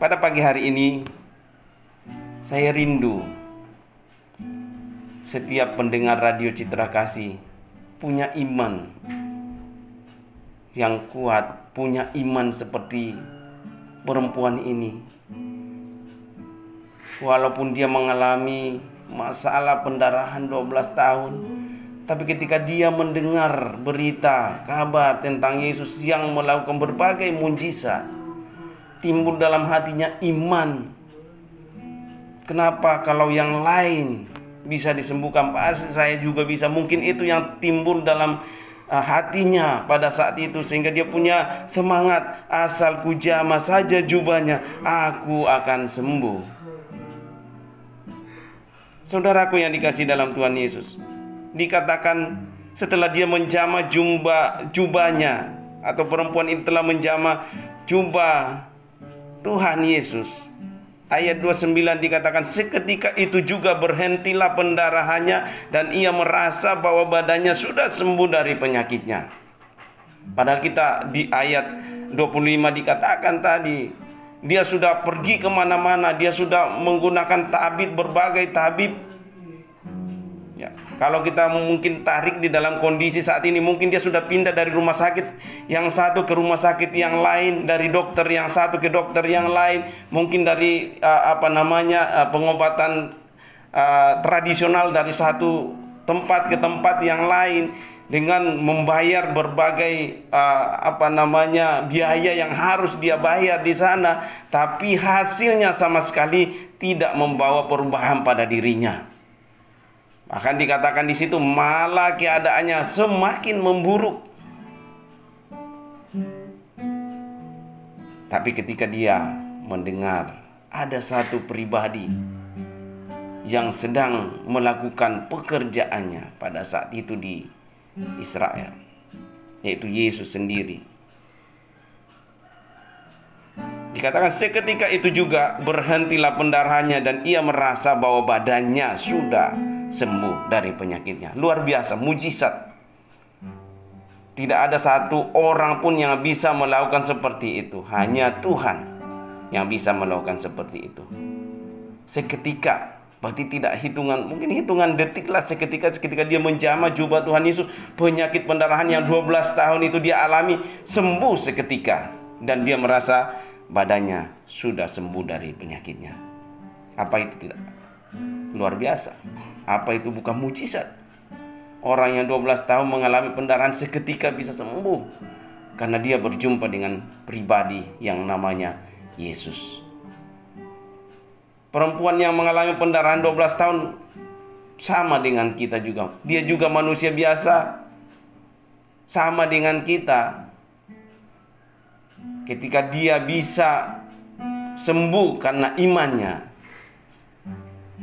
Pada pagi hari ini saya rindu setiap pendengar Radio Citra Kasih punya iman yang kuat, punya iman seperti perempuan ini. Walaupun dia mengalami masalah pendarahan 12 tahun, tapi ketika dia mendengar berita, kabar tentang Yesus yang melakukan berbagai mujizat, timbul dalam hatinya iman. Kenapa kalau yang lain bisa disembuhkan, pasti saya juga bisa. Mungkin itu yang timbul dalam hatinya pada saat itu, sehingga dia punya semangat, asal ku jamah saja jubahnya, aku akan sembuh. Saudaraku yang dikasihi dalam Tuhan Yesus, dikatakan setelah dia menjamah jubahnya, atau perempuan itu telah menjamah jubah Tuhan Yesus, ayat 29 dikatakan seketika itu juga berhentilah pendarahannya dan ia merasa bahwa badannya sudah sembuh dari penyakitnya. Padahal kita di ayat 25 dikatakan tadi, dia sudah pergi kemana-mana, dia sudah menggunakan tabib, berbagai tabib. Ya, kalau kita mungkin tarik di dalam kondisi saat ini, mungkin dia sudah pindah dari rumah sakit yang satu ke rumah sakit yang lain, dari dokter yang satu ke dokter yang lain, mungkin dari pengobatan tradisional dari satu tempat ke tempat yang lain, dengan membayar berbagai biaya yang harus dia bayar di sana, tapi hasilnya sama sekali tidak membawa perubahan pada dirinya. Bahkan dikatakan di situ malah keadaannya semakin memburuk. Tapi ketika dia mendengar ada satu pribadi yang sedang melakukan pekerjaannya pada saat itu di Israel, yaitu Yesus sendiri, dikatakan seketika itu juga berhentilah pendarahannya dan ia merasa bahwa badannya sudah sembuh dari penyakitnya. Luar biasa, mujizat. Tidak ada satu orang pun yang bisa melakukan seperti itu. Hanya Tuhan yang bisa melakukan seperti itu. Seketika, berarti tidak mungkin hitungan detik lah. Seketika dia menjamah jubah Tuhan Yesus, penyakit pendarahan yang 12 tahun itu dia alami sembuh seketika, dan dia merasa badannya sudah sembuh dari penyakitnya. Apa itu tidak luar biasa? Apa itu bukan mujizat? Orang yang 12 tahun mengalami pendarahan seketika bisa sembuh karena dia berjumpa dengan pribadi yang namanya Yesus. Perempuan yang mengalami pendarahan 12 tahun sama dengan kita juga. Dia juga manusia biasa, sama dengan kita. Ketika dia bisa sembuh karena imannya,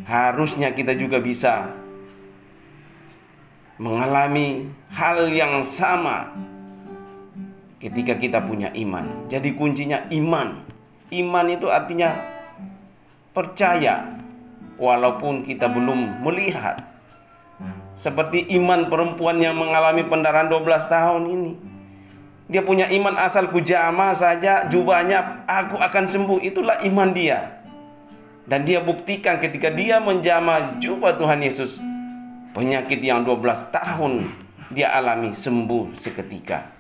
harusnya kita juga bisa mengalami hal yang sama ketika kita punya iman. Jadi kuncinya iman. Iman itu artinya percaya walaupun kita belum melihat. Seperti iman perempuan yang mengalami pendarahan 12 tahun ini. Dia punya iman, asal ku jamah saja jubahnya, aku akan sembuh. Itulah iman dia. Dan dia buktikan ketika dia menjamah jubah Tuhan Yesus, penyakit yang 12 tahun dia alami sembuh seketika.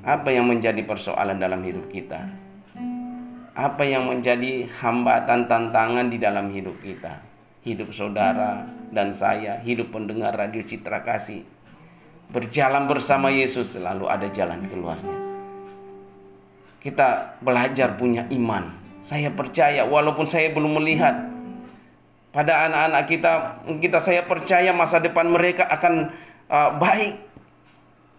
Apa yang menjadi persoalan dalam hidup kita? Apa yang menjadi hambatan, tantangan di dalam hidup kita? Hidup saudara dan saya, hidup pendengar Radio Citra Kasih, berjalan bersama Yesus selalu ada jalan keluarnya. Kita belajar punya iman. Saya percaya walaupun saya belum melihat. Pada anak-anak kita saya percaya masa depan mereka akan baik.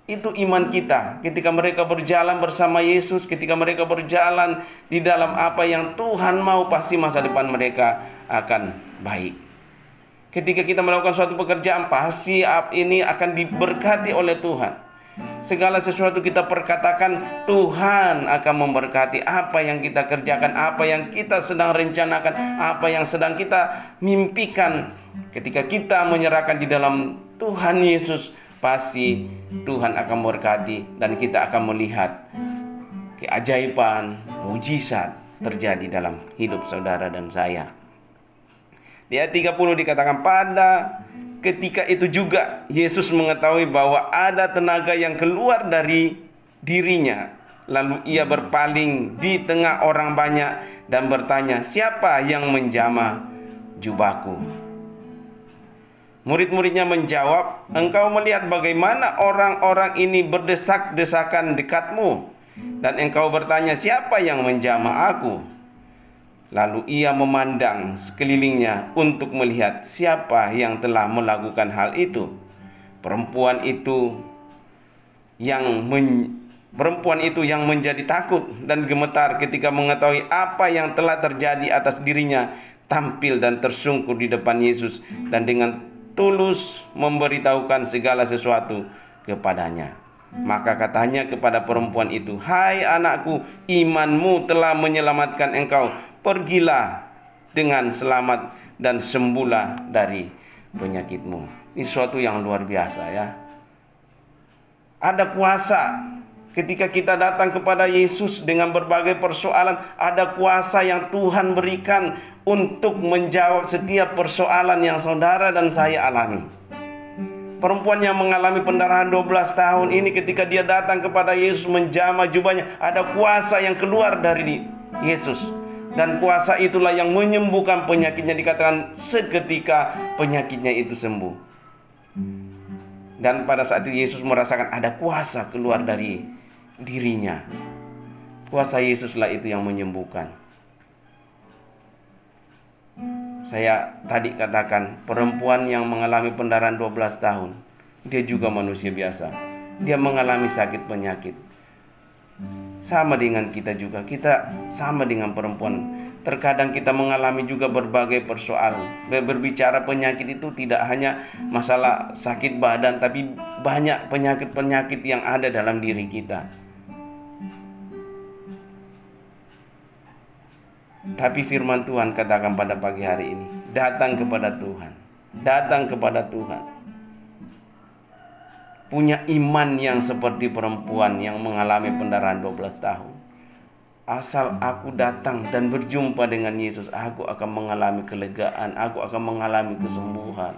Itu iman kita. Ketika mereka berjalan bersama Yesus, ketika mereka berjalan di dalam apa yang Tuhan mau, pasti masa depan mereka akan baik. Ketika kita melakukan suatu pekerjaan, pasti ini akan diberkati oleh Tuhan. Segala sesuatu kita perkatakan, Tuhan akan memberkati apa yang kita kerjakan, apa yang kita sedang rencanakan, apa yang sedang kita mimpikan. Ketika kita menyerahkan di dalam Tuhan Yesus, pasti Tuhan akan memberkati dan kita akan melihat keajaiban, mujizat terjadi dalam hidup saudara dan saya. Di ayat 30 dikatakan, pada ketika itu juga Yesus mengetahui bahwa ada tenaga yang keluar dari dirinya. Lalu ia berpaling di tengah orang banyak dan bertanya, siapa yang menjamah jubahku? Murid-muridnya menjawab, engkau melihat bagaimana orang-orang ini berdesak-desakan dekatmu, dan engkau bertanya, siapa yang menjamah aku? Lalu ia memandang sekelilingnya untuk melihat siapa yang telah melakukan hal itu. Perempuan itu yang menjadi takut dan gemetar ketika mengetahui apa yang telah terjadi atas dirinya, tampil dan tersungkur di depan Yesus dan dengan tulus memberitahukan segala sesuatu kepadanya. Maka katanya kepada perempuan itu, hai anakku, imanmu telah menyelamatkan engkau. Pergilah dengan selamat dan sembuhlah dari penyakitmu. Ini sesuatu yang luar biasa ya. Ada kuasa ketika kita datang kepada Yesus dengan berbagai persoalan. Ada kuasa yang Tuhan berikan untuk menjawab setiap persoalan yang saudara dan saya alami. Perempuan yang mengalami pendarahan 12 tahun ini, ketika dia datang kepada Yesus menjamah jubahnya, ada kuasa yang keluar dari Yesus. Dan kuasa itulah yang menyembuhkan penyakitnya. Dikatakan seketika penyakitnya itu sembuh. Dan pada saat itu Yesus merasakan ada kuasa keluar dari dirinya. Kuasa Yesuslah itu yang menyembuhkan. Saya tadi katakan, perempuan yang mengalami pendarahan 12 tahun, dia juga manusia biasa. Dia mengalami sakit penyakit. Sama dengan kita juga, kita sama dengan perempuan. Terkadang kita mengalami juga berbagai persoalan. Berbicara penyakit itu tidak hanya masalah sakit badan, tapi banyak penyakit-penyakit yang ada dalam diri kita. Tapi firman Tuhan katakan pada pagi hari ini, datang kepada Tuhan. Datang kepada Tuhan. Punya iman yang seperti perempuan yang mengalami pendarahan 12 tahun. Asal aku datang dan berjumpa dengan Yesus, aku akan mengalami kelegaan, aku akan mengalami kesembuhan.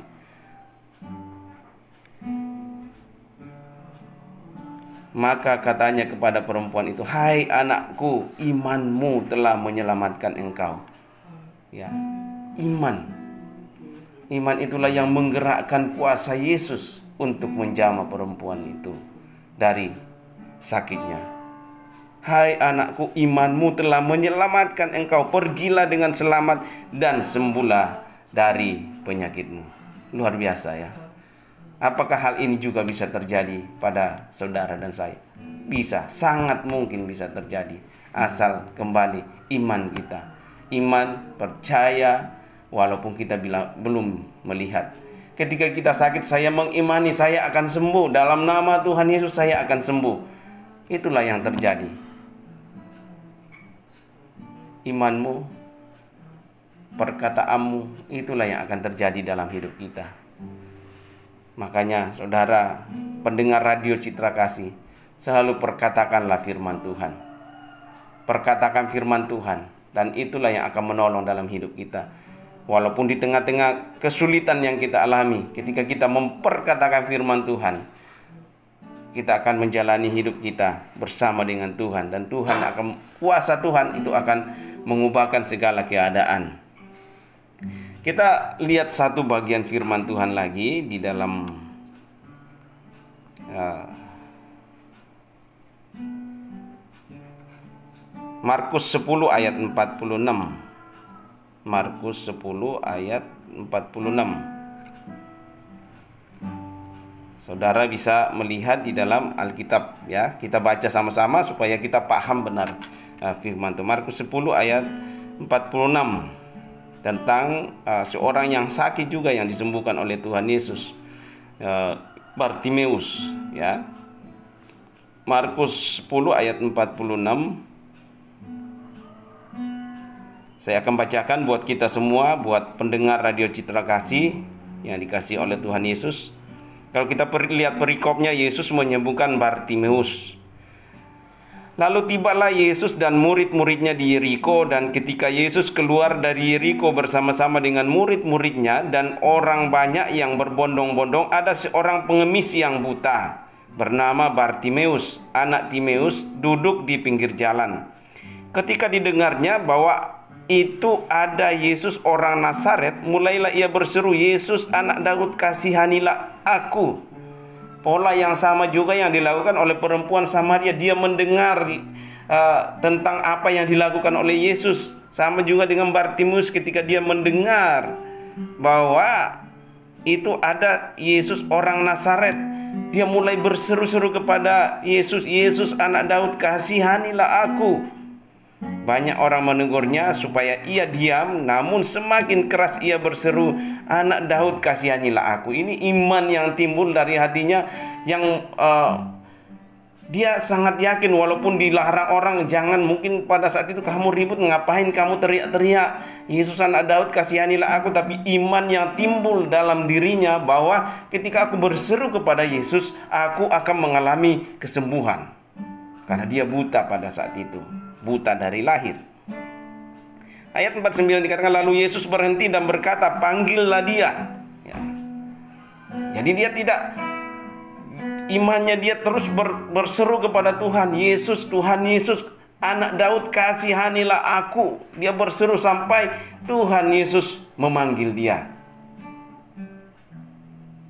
Maka katanya kepada perempuan itu, hai anakku, imanmu telah menyelamatkan engkau. Ya, iman. Iman itulah yang menggerakkan kuasa Yesus untuk menjamah perempuan itu dari sakitnya. Hai anakku, imanmu telah menyelamatkan engkau. Pergilah dengan selamat dan sembuhlah dari penyakitmu. Luar biasa ya. Apakah hal ini juga bisa terjadi pada saudara dan saya? Bisa, sangat mungkin bisa terjadi. Asal kembali iman kita. Iman, percaya, walaupun kita belum melihat. Ketika kita sakit, saya mengimani saya akan sembuh. Dalam nama Tuhan Yesus saya akan sembuh. Itulah yang terjadi. Imanmu, perkataanmu, itulah yang akan terjadi dalam hidup kita. Makanya saudara pendengar radio Citra Kasih, selalu perkatakanlah firman Tuhan. Perkatakan firman Tuhan, dan itulah yang akan menolong dalam hidup kita. Walaupun di tengah-tengah kesulitan yang kita alami, ketika kita memperkatakan firman Tuhan, kita akan menjalani hidup kita bersama dengan Tuhan. Dan Tuhan akan, kuasa Tuhan itu akan mengubahkan segala keadaan. Kita lihat satu bagian firman Tuhan lagi di dalam Markus 10 ayat 46. Markus 10 ayat 46. Saudara bisa melihat di dalam Alkitab ya. Kita baca sama-sama supaya kita paham benar firman Tuhan. Markus 10 ayat 46. Tentang seorang yang sakit juga yang disembuhkan oleh Tuhan Yesus, Bartimeus ya. Markus 10 ayat 46. Saya akan bacakan buat kita semua, buat pendengar radio Citra Kasih yang dikasihi oleh Tuhan Yesus. Kalau kita lihat perikopnya, Yesus menyembuhkan Bartimeus. Lalu tibalah Yesus dan murid-muridnya di Yeriko, dan ketika Yesus keluar dari Yeriko bersama-sama dengan murid-muridnya dan orang banyak yang berbondong-bondong, ada seorang pengemis yang buta bernama Bartimeus, anak Timeus, duduk di pinggir jalan. Ketika didengarnya bahwa itu ada Yesus orang Nazaret, mulailah ia berseru, "Yesus anak Daud, kasihanilah aku." Pola yang sama juga yang dilakukan oleh perempuan Samaria. Dia mendengar tentang apa yang dilakukan oleh Yesus. Sama juga dengan Bartimeus ketika dia mendengar bahwa itu ada Yesus orang Nazaret. Dia mulai berseru-seru kepada Yesus, "Yesus anak Daud, kasihanilah aku." Banyak orang menegurnya supaya ia diam, namun semakin keras ia berseru, "Anak Daud, kasihanilah aku." Ini iman yang timbul dari hatinya, yang dia sangat yakin walaupun dilarang orang. Jangan, mungkin pada saat itu kamu ribut, ngapain kamu teriak-teriak, "Yesus anak Daud, kasihanilah aku." Tapi iman yang timbul dalam dirinya bahwa ketika aku berseru kepada Yesus, aku akan mengalami kesembuhan. Karena dia buta pada saat itu, buta dari lahir. Ayat 49 dikatakan, lalu Yesus berhenti dan berkata, "Panggillah dia." Ya. Jadi dia tidak, imannya dia terus berseru kepada Tuhan Yesus, "Tuhan Yesus anak Daud, kasihanilah aku." Dia berseru sampai Tuhan Yesus memanggil dia.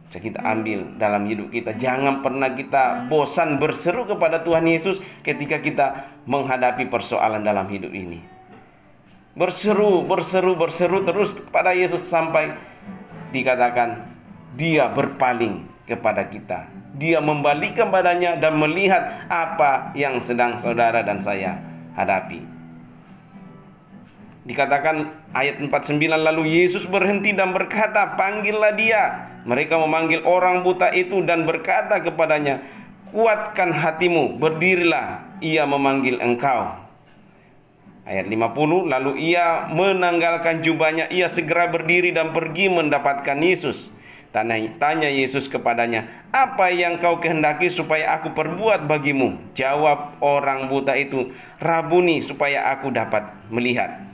Bisa kita ambil dalam hidup kita. Jangan pernah kita bosan berseru kepada Tuhan Yesus ketika kita menghadapi persoalan dalam hidup ini. Berseru terus kepada Yesus sampai dikatakan dia berpaling kepada kita. Dia membalikkan badannya dan melihat apa yang sedang saudara dan saya hadapi. Dikatakan ayat 49, lalu Yesus berhenti dan berkata, "Panggillah dia." Mereka memanggil orang buta itu dan berkata kepadanya, "Kuatkan hatimu, berdirilah, ia memanggil engkau." Ayat 50, lalu ia menanggalkan jubahnya, ia segera berdiri dan pergi mendapatkan Yesus. Tanya Yesus kepadanya, "Apa yang kau kehendaki supaya aku perbuat bagimu?" Jawab orang buta itu, "Rabuni, supaya aku dapat melihat."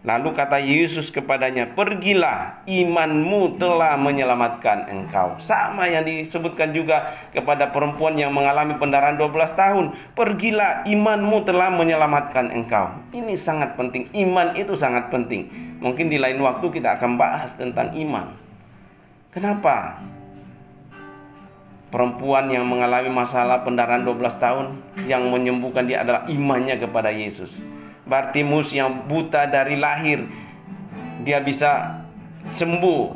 Lalu kata Yesus kepadanya, "Pergilah, imanmu telah menyelamatkan engkau." Sama yang disebutkan juga kepada perempuan yang mengalami pendarahan 12 tahun. "Pergilah, imanmu telah menyelamatkan engkau." Ini sangat penting. Iman itu sangat penting. Mungkin di lain waktu kita akan bahas tentang iman. Kenapa perempuan yang mengalami masalah pendarahan 12 tahun, yang menyembuhkan dia adalah imannya kepada Yesus. Bartimeus yang buta dari lahir, dia bisa sembuh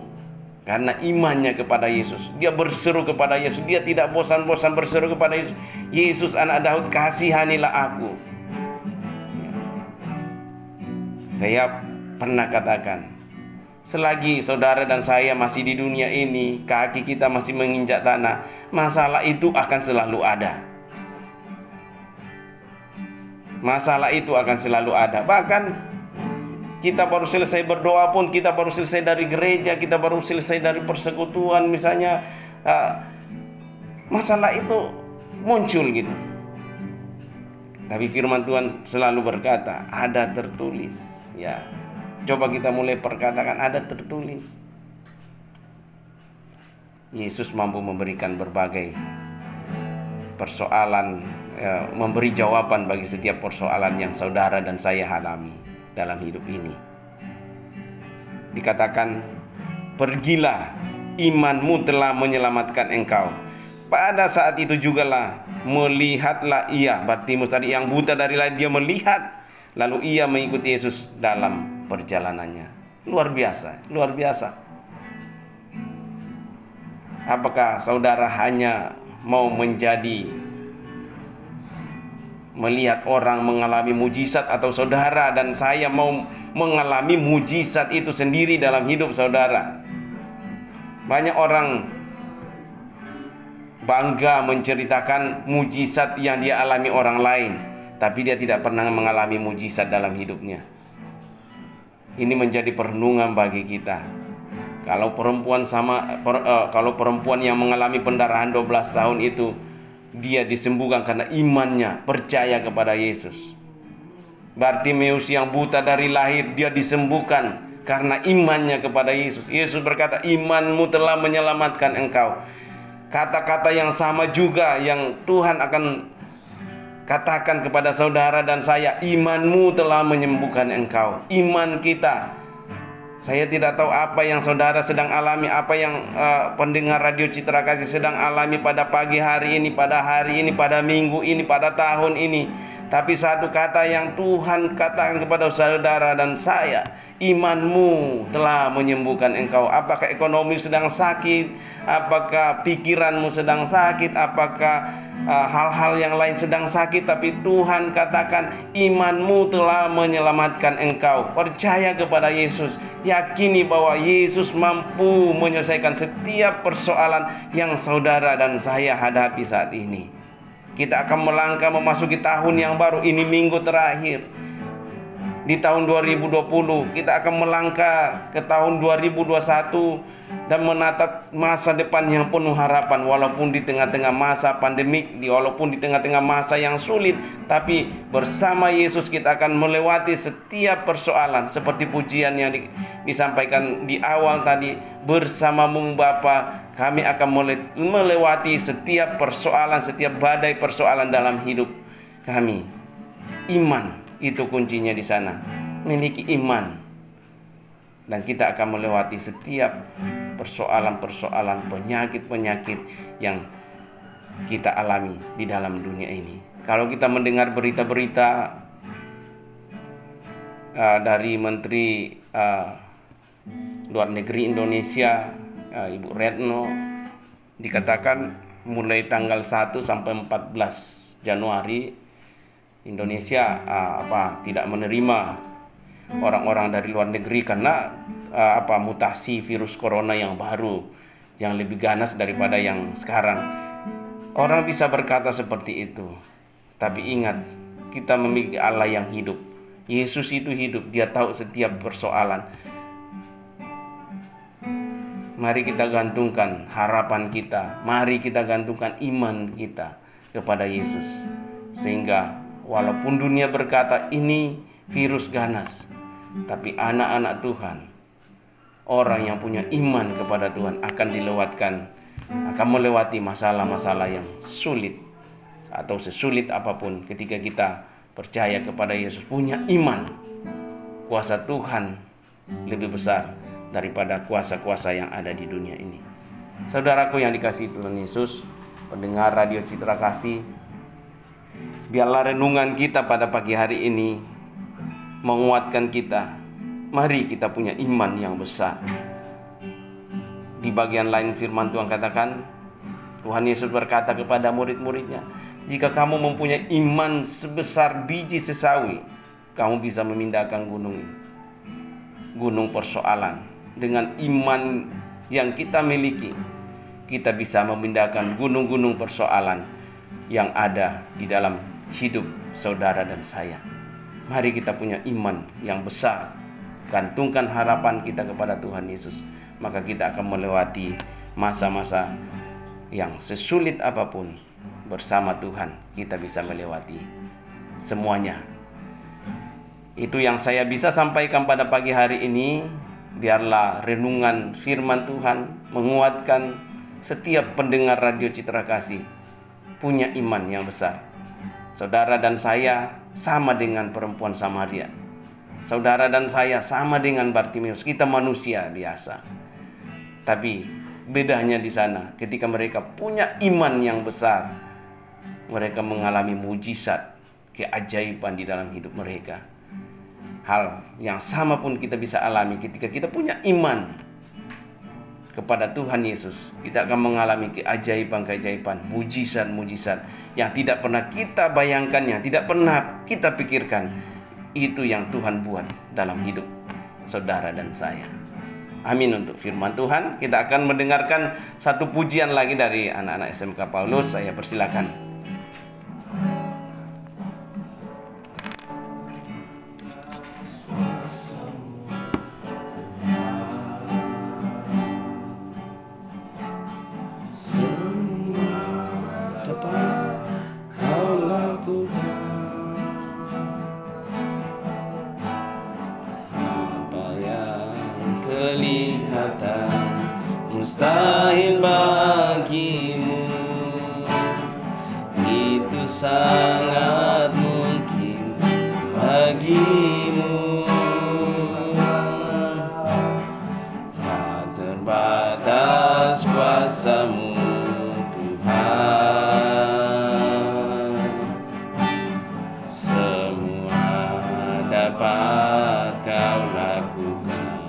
karena imannya kepada Yesus. Dia berseru kepada Yesus. Dia tidak bosan-bosan berseru kepada Yesus, "Yesus anak Daud, kasihanilah aku." Saya pernah katakan, selagi saudara dan saya masih di dunia ini, kaki kita masih menginjak tanah, masalah itu akan selalu ada. Masalah itu akan selalu ada. Bahkan kita baru selesai berdoa pun, kita baru selesai dari gereja, kita baru selesai dari persekutuan misalnya, masalah itu muncul gitu. Tapi firman Tuhan selalu berkata, ada tertulis. Ya, coba kita mulai perkatakan, ada tertulis. Yesus mampu memberikan berbagai persoalan, memberi jawaban bagi setiap persoalan yang saudara dan saya alami dalam hidup ini. Dikatakan, "Pergilah, imanmu telah menyelamatkan engkau." Pada saat itu jugalah melihatlah ia, Bartimeus tadi yang buta dari lahir, dia melihat, lalu ia mengikuti Yesus dalam perjalanannya. Luar biasa, luar biasa. Apakah saudara hanya mau melihat orang mengalami mujizat, atau saudara dan saya mau mengalami mujizat itu sendiri dalam hidup saudara? Banyak orang bangga menceritakan mujizat yang dia alami orang lain, tapi dia tidak pernah mengalami mujizat dalam hidupnya. Ini menjadi perenungan bagi kita. Kalau perempuan yang mengalami pendarahan 12 tahun itu Dia disembuhkan karena imannya percaya kepada Yesus. Bartimeus yang buta dari lahir, dia disembuhkan karena imannya kepada Yesus. Yesus berkata, imanmu telah menyelamatkan engkau. Kata-kata yang sama juga yang Tuhan akan katakan kepada saudara dan saya, imanmu telah menyembuhkan engkau. Iman kita. Saya tidak tahu apa yang saudara sedang alami, apa yang pendengar Radio Citra Kasih sedang alami pada pagi hari ini, pada hari ini, pada minggu ini, pada tahun ini. Tapi satu kata yang Tuhan katakan kepada saudara dan saya, imanmu telah menyembuhkan engkau. Apakah ekonomi sedang sakit? Apakah pikiranmu sedang sakit? Apakah hal-hal yang lain sedang sakit? Tapi Tuhan katakan, imanmu telah menyelamatkan engkau. Percaya kepada Yesus. Yakini bahwa Yesus mampu menyelesaikan setiap persoalan yang saudara dan saya hadapi saat ini. Kita akan melangkah memasuki tahun yang baru. Ini minggu terakhir di tahun 2020. Kita akan melangkah ke tahun 2021 dan menatap masa depan yang penuh harapan. Walaupun di tengah-tengah masa pandemik, walaupun di tengah-tengah masa yang sulit, tapi bersama Yesus kita akan melewati setiap persoalan. Seperti pujian yang disampaikan di awal tadi, bersamamu Bapa kami akan melewati setiap persoalan, setiap badai persoalan dalam hidup kami. Iman itu kuncinya di sana. Miliki iman, dan kita akan melewati setiap persoalan-persoalan, penyakit-penyakit yang kita alami di dalam dunia ini. Kalau kita mendengar berita-berita dari Menteri Luar Negeri Indonesia, Ibu Retno, dikatakan mulai tanggal 1 sampai 14 Januari Indonesia tidak menerima orang-orang dari luar negeri karena mutasi virus corona yang baru, yang lebih ganas daripada yang sekarang. Orang bisa berkata seperti itu, tapi ingat, kita memiliki Allah yang hidup. Yesus itu hidup, dia tahu setiap persoalan. Mari kita gantungkan harapan kita, mari kita gantungkan iman kita kepada Yesus, sehingga walaupun dunia berkata ini virus ganas, tapi anak-anak Tuhan, orang yang punya iman kepada Tuhan akan akan melewati masalah-masalah yang sulit atau sesulit apapun. Ketika kita percaya kepada Yesus, punya iman, kuasa Tuhan lebih besar daripada kuasa-kuasa yang ada di dunia ini. Saudaraku yang dikasihi Tuhan Yesus, pendengar Radio Citra Kasih, biarlah renungan kita pada pagi hari ini menguatkan kita. Mari kita punya iman yang besar. Di bagian lain firman Tuhan katakan, Tuhan Yesus berkata kepada murid-muridnya, jika kamu mempunyai iman sebesar biji sesawi, kamu bisa memindahkan gunung persoalan. Dengan iman yang kita miliki, kita bisa memindahkan gunung-gunung persoalan yang ada di dalam hidup saudara dan saya. Mari kita punya iman yang besar, gantungkan harapan kita kepada Tuhan Yesus, maka kita akan melewati masa-masa yang sesulit apapun. Bersama Tuhan kita bisa melewati semuanya. Itu yang saya bisa sampaikan pada pagi hari ini. Biarlah renungan firman Tuhan menguatkan setiap pendengar Radio Citra Kasih punya iman yang besar. Saudara dan saya sama dengan perempuan Samaria. Saudara dan saya sama dengan Bartimeus. Kita manusia biasa. Tapi bedanya di sana, ketika mereka punya iman yang besar, mereka mengalami mujizat, keajaiban di dalam hidup mereka. Hal yang sama pun kita bisa alami ketika kita punya iman kepada Tuhan Yesus. Kita akan mengalami keajaiban-keajaiban, mujizat-mujizat yang tidak pernah kita bayangkan, yang tidak pernah kita pikirkan. Itu yang Tuhan buat dalam hidup saudara dan saya. Amin untuk firman Tuhan. Kita akan mendengarkan satu pujian lagi dari anak-anak SMK Paulus. Saya persilakan. Semua dapat kelihatan mustahil bagimu, itu sangat mungkin bagimu. Tak terbatas kuasa-Mu Tuhan, semua dapat Kau lakukan.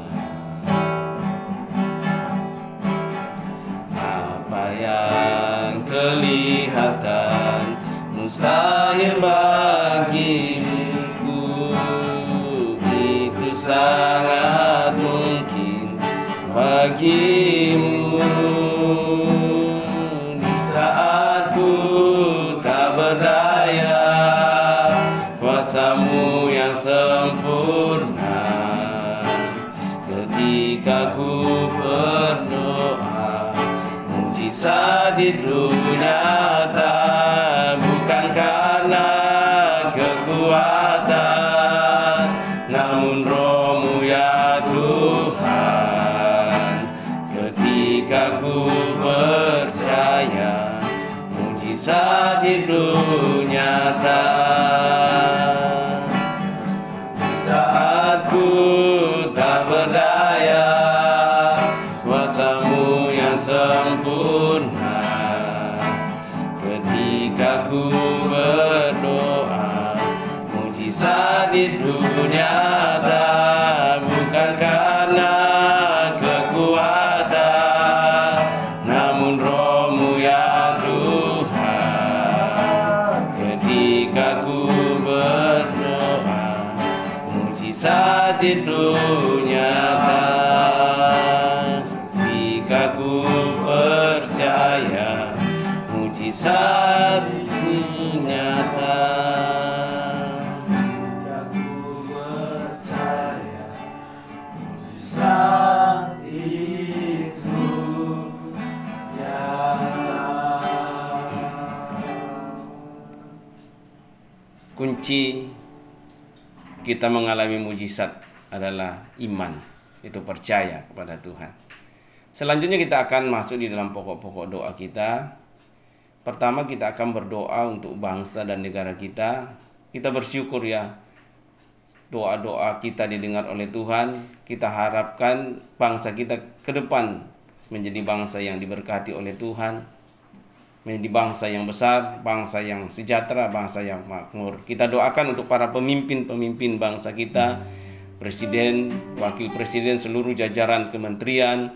Apa yang kelihatan mustahil bagiku, itu sangat mungkin bagimu. Di saat ku tak berdaya, kuasa-Mu yang sempurna. Ketika ku berdoa, mujizat itu nyata, bukan karena kekuatan, namun Roh-Mu ya Tuhan. Ketika ku percaya, mujizat itu nyata. Di saat ku tak berdaya, kuasa-Mu yang sempurna. Ketika ku berdoa, mujizat itu nyata, bukan karena kekuatan, namun Roh-Mu ya Tuhan. Ketika ku berdoa, mujizat itu nyata. Ketika ku percaya, mujizat itu nyata. Ketika ku percaya, mujizat itu nyata. Kunci kita mengalami mujizat adalah iman, itu percaya kepada Tuhan. Selanjutnya kita akan masuk di dalam pokok-pokok doa kita. Pertama, kita akan berdoa untuk bangsa dan negara kita. Kita bersyukur ya, doa-doa kita didengar oleh Tuhan. Kita harapkan bangsa kita ke depan menjadi bangsa yang diberkati oleh Tuhan, menjadi bangsa yang besar, bangsa yang sejahtera, bangsa yang makmur. Kita doakan untuk para pemimpin-pemimpin bangsa kita, presiden, wakil presiden, seluruh jajaran kementerian,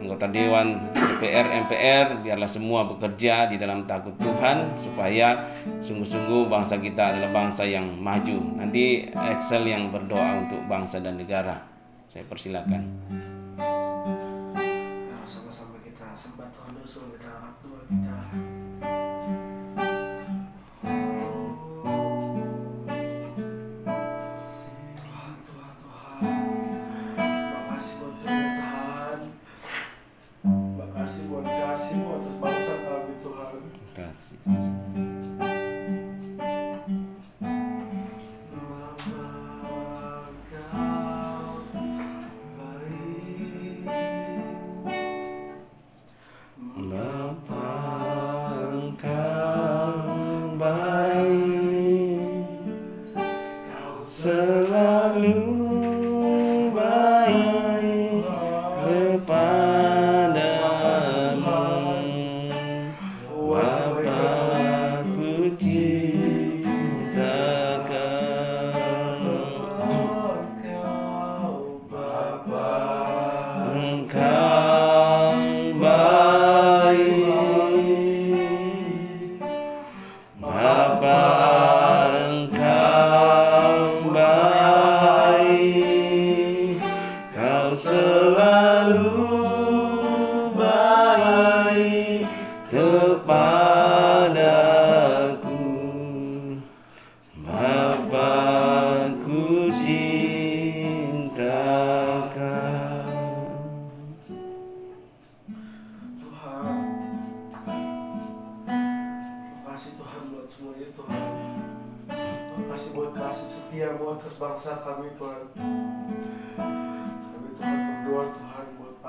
anggota dewan, DPR, MPR, biarlah semua bekerja di dalam takut Tuhan, supaya sungguh-sungguh bangsa kita adalah bangsa yang maju. Nanti Excel yang berdoa untuk bangsa dan negara. Saya persilakan. Sama-sama kita sembah Tuhan dulu, sebelum kita angkat doa kita.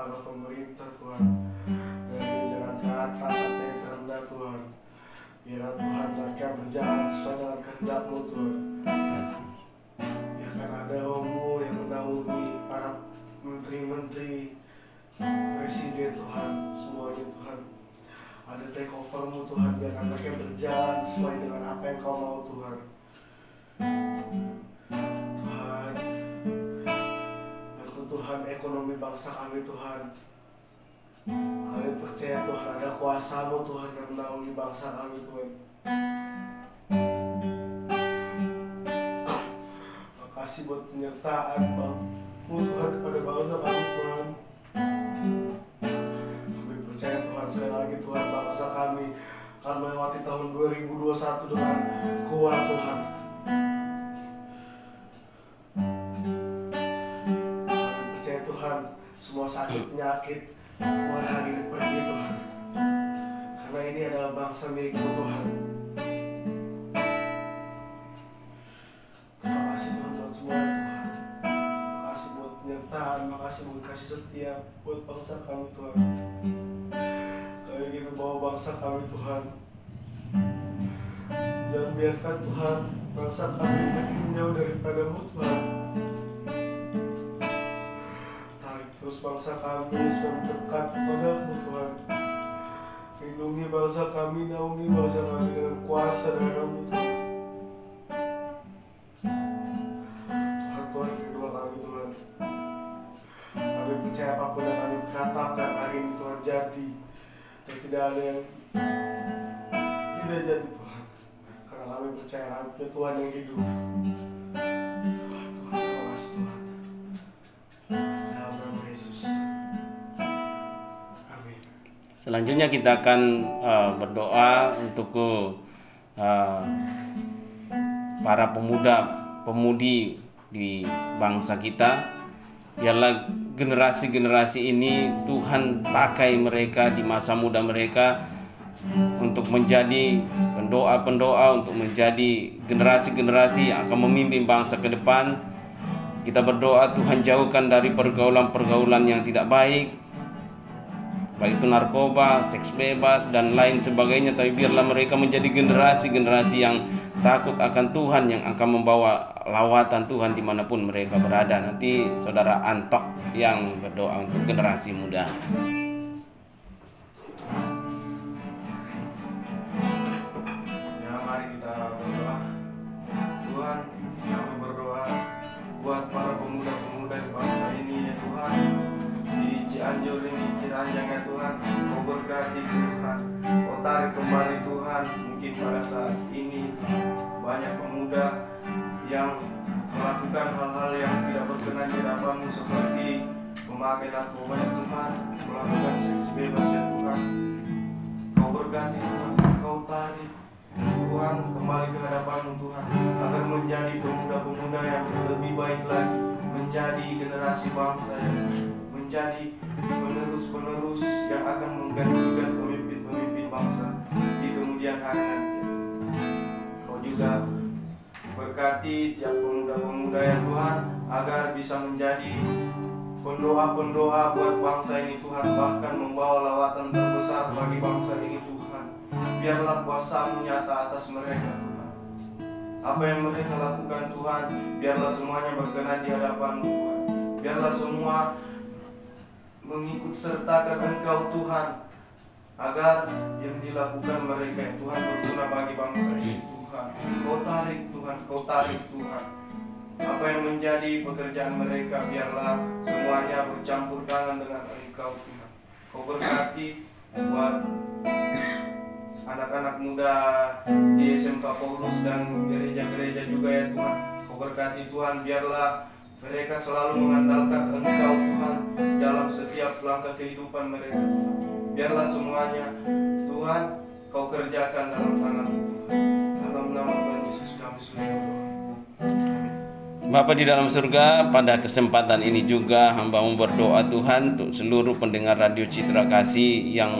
para pemerintah Tuhan, dari jajaran teratas sampai yang terendah Tuhan. Biarlah Tuhan mereka berjalan sesuai dengan kehendak-Mu Tuhan. Biarkan ada Roh-Mu yang menaungi para menteri-menteri, presiden Tuhan, semuanya Tuhan. Ada take over-Mu Tuhan, biarkan mereka berjalan sesuai dengan apa yang Kau mau Tuhan. Tuhan, bantu Tuhan ekonomi bangsa kami Tuhan. Kami percaya Tuhan ada kuasa-Mu Tuhan yang menaungi bangsa kami Tuhan. Makasih buat penyertaan-Mu Tuhan kepada bangsa kami Tuhan. Kami percaya Tuhan sekali lagi Tuhan, bangsa kami akan melewati tahun 2021 dengan kuat Tuhan. Kami percaya Tuhan, semua sakit penyakit mulai hari ini pergi Tuhan, karena ini adalah bangsa milik-Mu Tuhan. Terima kasih Tuhan buat semua Tuhan. Makasih buat penyertaan, makasih buat kasih setia buat bangsa kami Tuhan. Sekali lagi membawa bangsa kami Tuhan. Jangan biarkan Tuhan bangsa kami makin jauh daripada-Mu Tuhan. Tarik terus bangsa kami supaya dekat kepada-Mu Tuhan. Lindungi bangsa kami, naungi bangsa kami dengan kuasa darah-Mu Tuhan. Tuhan kedua kami Tuhan. Kami percaya apapun yang kami katakan hari ini Tuhan jadi. Dan tidak ada yang tidak jadi Tuhan. Karena kami percaya kami punya Tuhan yang hidup. Tuhan, terima kasih Tuhan. Dalam nama Yesus. Amin. Selanjutnya kita akan berdoa untuk para pemuda-pemudi di bangsa kita. Biarlah generasi-generasi ini Tuhan pakai mereka di masa muda mereka untuk menjadi pendoa-pendoa, untuk menjadi generasi-generasi yang akan memimpin bangsa ke depan. Kita berdoa Tuhan jauhkan dari pergaulan-pergaulan yang tidak baik, baik itu narkoba, seks bebas, dan lain sebagainya. Tapi biarlah mereka menjadi generasi-generasi yang takut akan Tuhan, yang akan membawa lawatan Tuhan dimanapun mereka berada. Nanti saudara Antok yang berdoa untuk generasi muda. Ya, mari kita berdoa. Tuhan, kami berdoa buat para pemuda-pemuda di bangsa ini ya Tuhan. Di Cianjur ini, Ciranjang ya Tuhan, Kau berkati Tuhan, Kau tarik kembali Tuhan. Mungkin pada saat ini banyak pemuda yang melakukan hal-hal yang tidak berkenan di hadapan-Mu, seperti memakai narkoba ya Tuhan, melakukan seks bebas ya Tuhan. Kau berkati Tuhan, Kau tarik Tuhan kembali ke hadapan-Mu Tuhan, agar menjadi pemuda-pemuda yang lebih baik lagi, menjadi generasi bangsa yang menjadi penerus-penerus yang akan menggantikan pemimpin-pemimpin bangsa di kemudian hari nanti. Kau juga berkati tiap pemuda-pemuda ya Tuhan, agar bisa menjadi pendoa-pendoa buat bangsa ini Tuhan, bahkan membawa lawatan terbesar bagi bangsa ini Tuhan. Biarlah kuasa-Mu nyata atas mereka Tuhan. Apa yang mereka lakukan Tuhan, biarlah semuanya berkenan di hadapan-Mu Tuhan. Biarlah semua mengikut sertakan Engkau Tuhan, agar yang dilakukan mereka Tuhan berguna bagi bangsa ini Tuhan. Kau tarik Tuhan, Kau tarik Tuhan. Apa yang menjadi pekerjaan mereka, biarlah semuanya bercampur tangan dengan Engkau Tuhan. Kau berkati buat anak-anak muda di SMK Paulus dan gereja-gereja juga ya Tuhan. Kau berkati Tuhan, biarlah mereka selalu mengandalkan Engkau Tuhan dalam setiap langkah kehidupan mereka. Biarlah semuanya Tuhan Kau kerjakan dalam tangan-Mu Tuhan. Dalam nama Tuhan Yesus kami sudah berdoa. Bapa di dalam surga, pada kesempatan ini juga hamba-Mu berdoa Tuhan untuk seluruh pendengar Radio Citra Kasih yang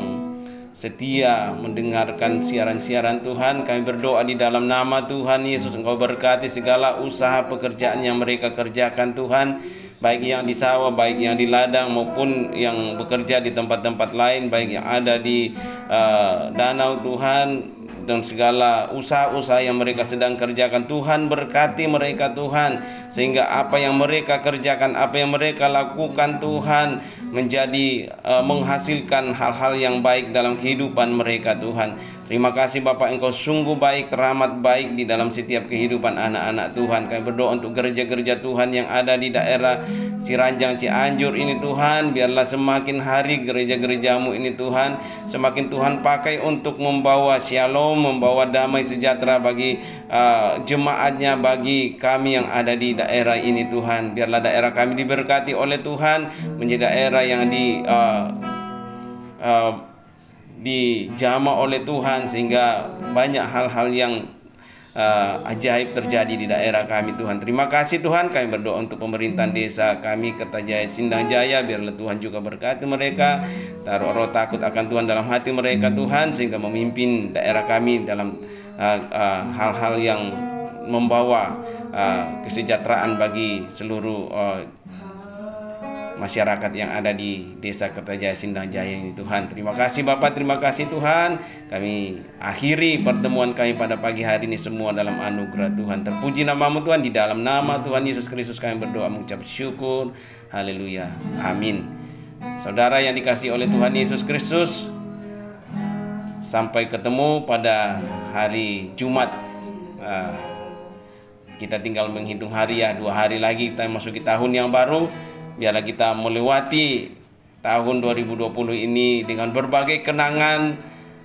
setia mendengarkan siaran-siaran Tuhan. Kami berdoa di dalam nama Tuhan Yesus, Engkau berkati segala usaha pekerjaan yang mereka kerjakan Tuhan, baik yang di sawah, baik yang di ladang, maupun yang bekerja di tempat-tempat lain, baik yang ada di danau Tuhan, dan segala usaha-usaha yang mereka sedang kerjakan. Tuhan berkati mereka Tuhan, sehingga apa yang mereka kerjakan, apa yang mereka lakukan Tuhan, menjadi menghasilkan hal-hal yang baik dalam kehidupan mereka Tuhan. Terima kasih Bapak, Engkau sungguh baik, teramat baik di dalam setiap kehidupan anak-anak Tuhan. Kami berdoa untuk gereja-gereja Tuhan yang ada di daerah Ciranjang, Cianjur ini Tuhan. Biarlah semakin hari gereja-gerejamu ini Tuhan, semakin Tuhan pakai untuk membawa shalom, membawa damai sejahtera bagi jemaatnya, bagi kami yang ada di daerah ini Tuhan. Biarlah daerah kami diberkati oleh Tuhan, menjadi daerah yang dijamah oleh Tuhan, sehingga banyak hal-hal yang ajaib terjadi di daerah kami Tuhan. Terima kasih Tuhan. Kami berdoa untuk pemerintahan desa kami Kertajaya Sindang Jaya. Biarlah Tuhan juga berkati mereka, taruh roh takut akan Tuhan dalam hati mereka Tuhan, sehingga memimpin daerah kami dalam hal-hal yang membawa kesejahteraan bagi seluruh masyarakat yang ada di desa Kertajaya Sindang Jaya ini Tuhan. Terima kasih Bapak, terima kasih Tuhan. Kami akhiri pertemuan kami pada pagi hari ini semua dalam anugerah Tuhan. Terpuji nama-Mu Tuhan, di dalam nama Tuhan Yesus Kristus kami berdoa mengucap syukur. Haleluya, amin. Saudara yang dikasihi oleh Tuhan Yesus Kristus, sampai ketemu pada hari Jumat. Kita tinggal menghitung hari ya, 2 hari lagi kita masuki tahun yang baru. Biarlah kita melewati tahun 2020 ini dengan berbagai kenangan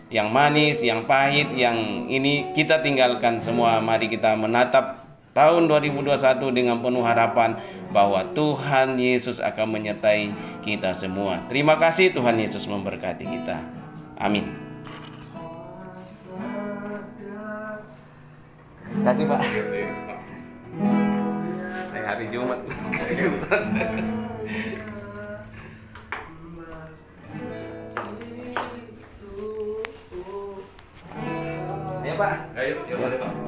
yang manis, yang pahit, yang ini kita tinggalkan semua. Mari kita menatap tahun 2021 dengan penuh harapan bahwa Tuhan Yesus akan menyertai kita semua. Terima kasih, Tuhan Yesus memberkati kita. Amin. Terima kasih Pak. Hari Jumat. Ayo Pak. Ayo, boleh Pak.